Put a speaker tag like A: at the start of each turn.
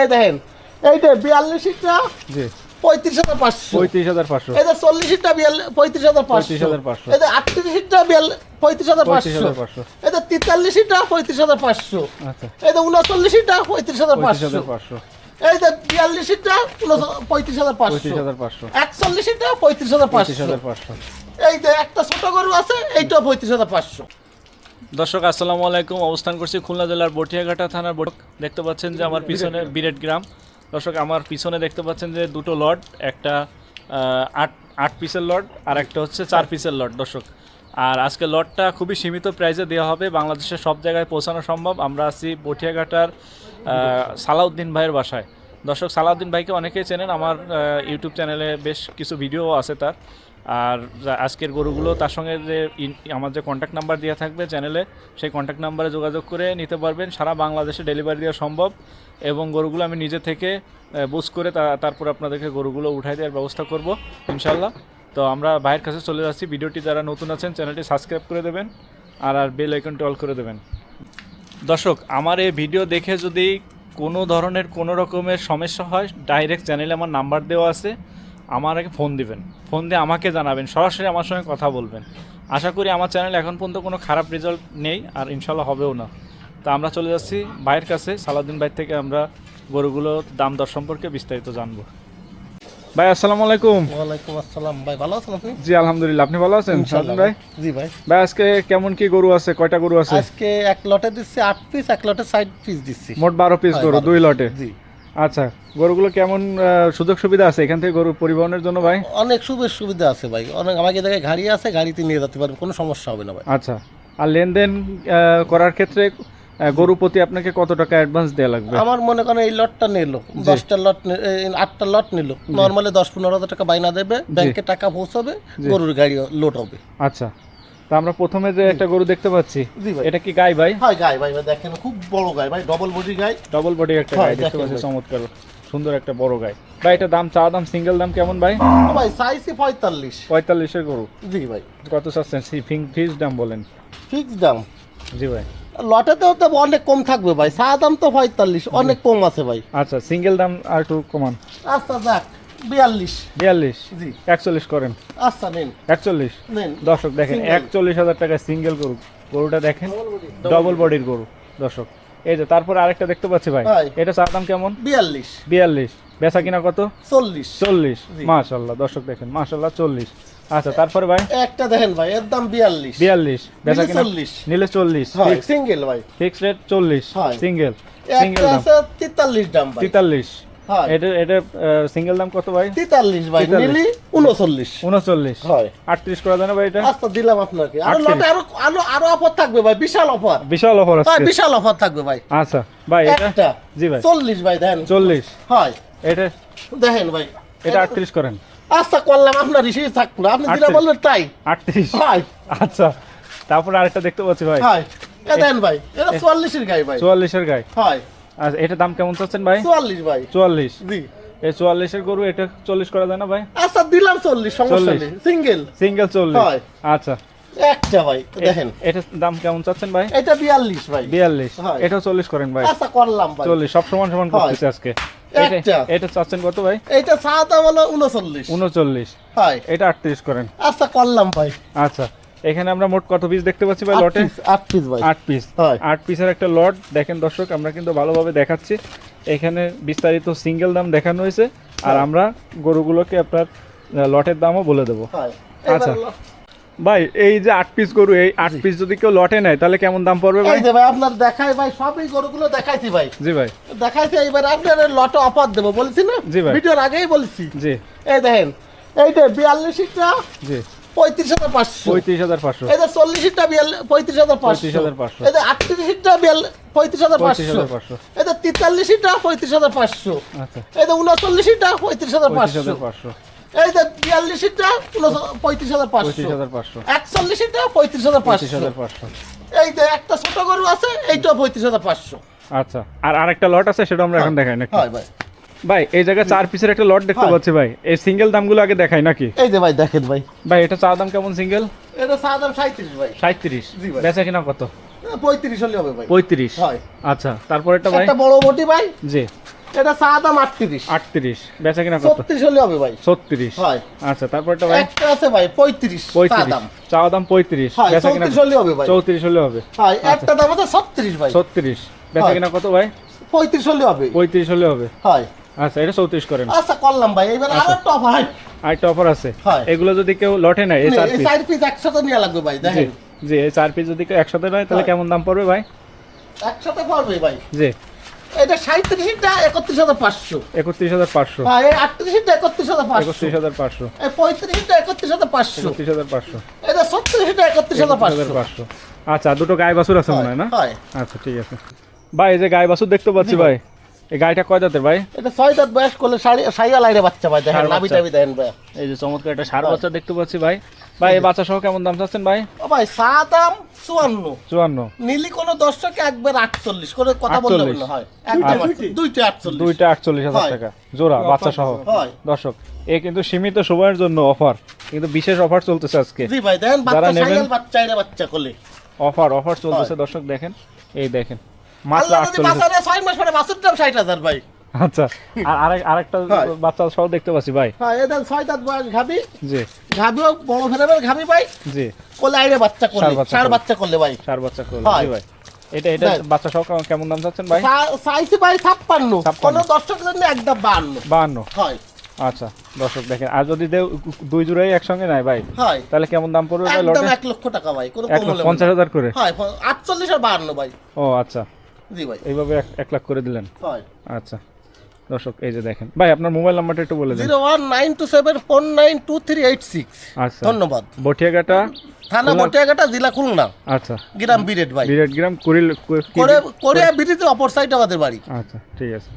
A: এই দেখেন এইটা 42টা
B: জি
A: 35,500
B: 35,500
A: এটা 40টা 35,500 এটা 38টা 35,500 এটা 43টা 35,500
B: আচ্ছা
A: এটা 39টা 35,500
B: 35,500
A: এইটা 42টা 35,500 41টা 35,500 এই যে একটা ছোট গরু আছে এইটা 35,500।
B: দর্শক আসসালামু আলাইকুম। অবস্থান করছি খুলনা জেলার বটিয়াঘাটা থানার দেখতে পাচ্ছেন যে আমার পিছনে বিরেট গ্রাম। দর্শক আমার পিছনে দেখতে পাচ্ছেন যে দুটো লট, একটা 8 পিসের লট আর একটা হচ্ছে 4 পিসের লট। দর্শক আর আজকে লটটা খুবই সীমিত প্রাইসে দেওয়া হবে, বাংলাদেশের সব জায়গায় পৌঁছানো সম্ভব। আমরা আছি বটিয়াঘাটার সালাউদ্দিন ভাইয়ের বাসায়। দর্শক সালাউদ্দিন ভাইকে অনেকেই চেনেন, আমার ইউটিউব চ্যানেলে বেশ কিছু ভিডিও আছে তার। আর আজকের গরুগুলো তার সঙ্গে যে আমার যে কন্ট্যাক্ট নাম্বার দেওয়া থাকবে চ্যানেলে, সেই কন্ট্যাক্ট নাম্বারে যোগাযোগ করে নিতে পারবেন। সারা বাংলাদেশে ডেলিভারি দেওয়া সম্ভব এবং গরুগুলো আমি নিজে থেকে বুঝ করে তারপর আপনাদেরকে গরুগুলো উঠাই দেওয়ার ব্যবস্থা করব ইনশাল্লাহ। তো আমরা ভাইয়ের কাছে চলে যাচ্ছি। ভিডিওটি যারা নতুন আছেন চ্যানেলটি সাবস্ক্রাইব করে দেবেন আর বেল আইকনটি অল করে দেবেন। দর্শক আমার এই ভিডিও দেখে যদি কোনো ধরনের কোনো রকমের সমস্যা হয়, ডাইরেক্ট চ্যানেলে আমার নাম্বার দেওয়া আছে, আমাকে ফোন দিবেন, ফোন দিয়ে আমাকে জানাবেন, সরাসরি আমার সঙ্গে কথা বলবেন। আশা করি আমার চ্যানেলে এখন পর্যন্ত কোনো খারাপ রেজাল্ট নেই আর ইনশাল্লাহ হবেও না। তো আমরা চলে যাচ্ছি ভাইয়ের কাছে, সালাউদ্দিন ভাই থেকে আমরা গরুগুলোর দাম দর সম্পর্কে বিস্তারিত জানবো। ভাই আসসালামু আলাইকুম।
A: ওয়ালাইকুম আসসালাম ভাই, ভালো আছেন আপনি?
B: জি আলহামদুলিল্লাহ, আপনি ভালো আছেন সালাউদ্দিন ভাই?
A: জি ভাই।
B: ভাই আজকে কেমন কি গরু আছে, কয়টা গরু আছে?
A: আজকে এক লটে দিচ্ছি 8 পিস, এক লটে 60 পিস দিচ্ছি,
B: মোট 12 পিস গরু 2 লটে।
A: জি
B: আচ্ছা, গরুগুলো কেমন সুযোগ সুবিধা আছে এখান থেকে গরু পরিবহনের জন্য ভাই?
A: অনেক সুবিধা আছে ভাই, অনেক আমাকে জায়গায় গাড়ি আছে, গাড়িতে নিয়ে যেতে পারবে, কোনো সমস্যা হবে না ভাই।
B: আচ্ছা, আর লেনদেন করার ক্ষেত্রে গরু প্রতি আপনাকে কত টাকা অ্যাডভান্স দেওয়া লাগবে?
A: আমার মনে করেন এই লটটা নিল 10টা লট, 8টা লট নিল, নর্মালি 10-15 হাজার টাকা বাইনা দেবে, ব্যাংকে টাকা পৌঁছাবে, গরুর গাড়ি লোড হবে।
B: আচ্ছা, তো আমরা প্রথমে যে একটা গরু দেখতে পাচ্ছি,
A: জি ভাই।
B: এটা কি গাই ভাই?
A: হ্যাঁ গাই ভাই, দেখেন খুব বড় গাই ভাই, ডবল বডি গাই।
B: ডবল বডি একটা গাই দেখতে পাচ্ছি, চমৎকার সুন্দর একটা বড় গাই। ভাই এটা দাম, চা দাম, সিঙ্গেল দাম কেমন ভাই?
A: ভাই চাইছি
B: 45 এর গরু।
A: জি ভাই।
B: কত চাচ্ছেন ফিক্স দাম বলেন?
A: ফিক্স দাম
B: জি ভাই।
A: লটেতেও তো অনেক কম থাকবে ভাই, চা দাম তো 45, অনেক কম আছে ভাই।
B: আচ্ছা, সিঙ্গেল দাম আর একটু কমান।
A: আচ্ছা যাক 42 জি
B: 41 করেন।
A: আচ্ছা নেন
B: 41
A: নেন।
B: দর্শক দেখেন 41,000 টাকা সিঙ্গেল গরু। গরুটা দেখেন ডবল বডির গরু। দর্শক এই যে তারপর আরেকটা দেখতে পাচ্ছি ভাই, এটা চার দাম কেমন?
A: 42
B: বেচা কিনা কত?
A: 40
B: মাশাআল্লাহ। দর্শক দেখেন মাশাআল্লাহ 40। আচ্ছা তারপরে ভাই
A: একটা দেখেন ভাই, এর দাম 42
B: বেচা কিনা
A: 40
B: নিলে 40
A: হয় সিঙ্গেল ভাই,
B: ফিক্স রেট 40
A: হয়।
B: সিঙ্গেল
A: একটা আছে 43 দাম ভাই,
B: 43
A: হয়।
B: এটা সিঙ্গেল দাম কত ভাই?
A: 43 ভাই,
B: 43
A: নিলি 39
B: হয়।
A: হয়।
B: 38 করে দেন ভাই এটা।
A: আচ্ছা দিলাম আপনাকে। আর লটে আরো অফার থাকবে ভাই, বিশাল অফার
B: আছে।
A: ভাই, বিশাল অফার থাকবে ভাই।
B: আচ্ছা ভাই এটা
A: একটা
B: জি ভাই
A: 40 ভাই দেন
B: 40
A: হয়।
B: এটা
A: দেখেন ভাই
B: এটা 38 করেন।
A: আচ্ছা করলাম, আপনার রিসিভ থাকলো, আপনি যেটা
B: 38
A: বললেন তাই
B: 38
A: হয়।
B: আচ্ছা, তারপর আরেকটা দেখতে পাচ্ছি ভাই,
A: হয় এ দেন ভাই, এটা 44 এর গাই ভাই,
B: 44 এর গায়।
A: হয়
B: আচ্ছা, এটা দাম কেমন চাচ্ছেন ভাই?
A: 44 ভাই
B: 44
A: জি।
B: এই 44 এর গরু এটা 40 করা যায় না ভাই?
A: আচ্ছা দিলাম 40, সমস্যা
B: 40
A: নেই, সিঙ্গেল
B: 40
A: হয়।
B: আচ্ছা,
A: একটা ভাই দেখেন,
B: এটা দাম কেমন চাচ্ছেন ভাই?
A: এটা 42 ভাই
B: 42
A: হয়।
B: এটা 40 করেন ভাই।
A: আচ্ছা করলাম ভাই
B: 40 সব সমান সমান করতেছে আজকে।
A: একটা
B: এটা চাচ্ছেন কত ভাই?
A: এটা সাদা হলো 39
B: 39
A: হয়।
B: এটা 38 করেন।
A: আচ্ছা করলাম ভাই।
B: আচ্ছা, এখানে আমরা মোট কত পিস দেখতে পাচ্ছি ভাই লটে?
A: 8 পিস ভাই,
B: 8 পিস
A: হয়।
B: 8 পিসের একটা লট দেখেন দর্শক, আমরা কিন্তু ভালোভাবে দেখাচ্ছি। এখানে বিস্তারিত সিঙ্গেল দাম দেখানো হয়েছে আর আমরা গরুগুলোকে আপনার লটের দামও বলে দেবো।
A: হয়।
B: আচ্ছা
A: এবার
B: ভাই, এই যে 8 পিস গরু, এই 8 পিস যদি কেউ লটে নেয় তাহলে কেমন দাম পড়বে ভাই?
A: এই যে ভাই আপনার দেখাই ভাই, সবই গরুগুলো দেখাইছি ভাই,
B: জি ভাই
A: দেখাইছি। এইবার আপনার লটে অফার দেবো বলছি না,
B: জি ভাই।
A: ভিডিওর আগেই বলছি।
B: জি
A: এই দেখেন এইটা 42টা
B: জি
A: 35,500,
B: 35,500
A: এটা 40টা 35,500,
B: 35,500
A: এটা 38টা 35,500,
B: 35,500
A: এটা 43টা 35,500,
B: আচ্ছা
A: এটা 39টা 35,500,
B: 35,500
A: এই যে 42টা 35,500,
B: 35,500
A: 41টা 35,500,
B: 35,500
A: এই যে একটা ছোট গরু আছে এইটা 35,500।
B: আচ্ছা, আর আরেকটা লট আছে সেটা আমরা এখন দেখাই নাকি?
A: হয় ভাই।
B: ভাই এই জায়গায় 4 পিসের একটা লট দেখতে পাচ্ছি ভাই, এই সিঙ্গেল দামগুলো আগে দেখাই নাকি?
A: এই যে ভাই দেখেন ভাই,
B: ভাই এটা চা দাম কেমন সিঙ্গেল?
A: এটা সাদা 37 ভাই
B: 37
A: জি ভাই।
B: বেচা কিনা কত?
A: 35 হলে হবে ভাই।
B: 35।
A: হয়।
B: আচ্ছা, তারপরেরটা ভাই?
A: একটা বড় মোটি ভাই,
B: জি,
A: এটা চা দাম 38।
B: 38, বেচা কিনা কত?
A: 36 হলে হবে ভাই।
B: 36।
A: হয়।
B: আচ্ছা, তারপরটা ভাই?
A: একটা আছে ভাই 35 চা
B: 35,
A: দাম।
B: চাওয়া দাম 35,
A: হয়,
B: বেচা কিনা
A: 34 হলে হবে ভাই।
B: 34 হলে হবে।
A: হয়, একটা দাম আছে 36 ভাই।
B: 36, বেচা
A: হয়।
B: কিনা কত ভাই?
A: 35 হলে হবে।
B: 35 হলে হবে।
A: হয়।
B: আচ্ছা, এটা 34 করেন।
A: আচ্ছা করলাম ভাই, এবার আরো একটা অফার।
B: আরেকটা অফার আছে।
A: হয়।
B: এগুলো যদি কেউ লটে নেয়, এই 4
A: এই
B: পিস,
A: 4 পিস একসাথে নিয়ে লাগবে ভাই,
B: জি
A: দেখেন।
B: জি, এই 4 পিস যদি কেউ একসাথে নেয় তাহলে
A: হয়।
B: কেমন দাম পড়বে ভাই?
A: একসাথে পড়বে ভাই।
B: জি,
A: এটা 37টা 31500।
B: 31500।
A: হ্যাঁ, এই 38টা 31500।
B: 31500।
A: এই 35টা 31500।
B: 31500।
A: এটা 36টা 31500।
B: 31500। আচ্ছা, দুটো গাই বাছুর আছে মনে হয় না?
A: হয়।
B: আচ্ছা, ঠিক আছে ভাই। এই যে গাই বাছুর দেখতে পাচ্ছি ভাই, এই গাইটা কয় দাঁতের ভাই?
A: এটা 6 দাঁত বয়স করলে সাইয়া লাইরে বাচ্চা ভাই, দেখেন
B: ষাঁড়
A: নাভি
B: বাচ্চা।
A: টাভি দেখেন ভাই।
B: এই যে চমৎকার একটা ষাঁড় বাচ্চা দেখতে পাচ্ছি ভাই। ভাই, এই বাচ্চা সহ কেমন দাম চাচ্ছেন ভাই?
A: ও ভাই, চা দাম 54।
B: 54।
A: নীলি কোন দর্শক একবার 48 করে কথা বললে
B: 48
A: বললে হয়। একদম 2টা 48।
B: দুইটা 48,000
A: হয়।
B: টাকা জোড়া, বাচ্চা সহ।
A: হয়।
B: দর্শক, এ কিন্তু সীমিত সময়ের জন্য অফার, কিন্তু বিশেষ অফার চলতেছে আজকে।
A: জি ভাই, দেখেন
B: যারা
A: বাচ্চা
B: নেবেন-
A: সাইয়াল বাচ্চা এর বাচ্চা কোলে।
B: অফার চলতেছে দর্শক, দেখেন, এই দেখেন মাত্র
A: আল্লাহ যদি
B: 48।
A: বাঁচায় দেয়, 6 মাস পরে বাছুর দাম 60,000 ভাই।
B: আচ্ছা, আর আরেকটা
A: হয়।
B: বাচ্চা সহ দেখতে পাচ্ছি ভাই।
A: হ্যাঁ, এদের 6 দাঁত বয়স গাভী।
B: জি
A: গাভীও বড় ফেরাবের গাভী ভাই।
B: জি,
A: কোলে আইরে বাচ্চা কোলে।
B: ষাঁড় বাচ্চা
A: ষাঁড়
B: কোলে।
A: বাচ্চা করলে ভাই।
B: ষাঁড় বাচ্চা করলো।
A: হয়।
B: জি ভাই, এটা
A: দেখ।
B: বাচ্চা সহ কেমন দাম চাচ্ছেন ভাই?
A: চাইছি ভাই 56।
B: 56
A: কোন দর্শকের জন্য একদম 52।
B: 52।
A: হয়।
B: আচ্ছা দর্শক, দেখেন, আর যদি দুই জোড়াই একসঙ্গে নেয় ভাই,
A: হয়।
B: তাহলে কেমন দাম পড়বে ভাই
A: একদম
B: লটে?
A: 1 লক্ষ টাকা ভাই, কোনো কম হলে
B: 1,50,000 করে।
A: হয় 48 আর 52 ভাই।
B: ও আচ্ছা,
A: জি ভাই।
B: এইভাবে 1 লাখ করে দিলেন।
A: হয়।
B: আচ্ছা দর্শক, এই যে দেখেন ভাই, আপনার মোবাইল নাম্বারটা একটু বলে দেন।
A: 01927492386।
B: আচ্ছা,
A: ধন্যবাদ।
B: বটিয়াঘাটা
A: থানা বটিয়াঘাটা, জেলা খুলনা,
B: আচ্ছা,
A: গ্রাম বিরেট ভাই।
B: বিরাট গ্রাম কুড়িল।
A: করে বিরিতে অপর সাইড আমাদের বাড়ি।
B: আচ্ছা, ঠিক আছে।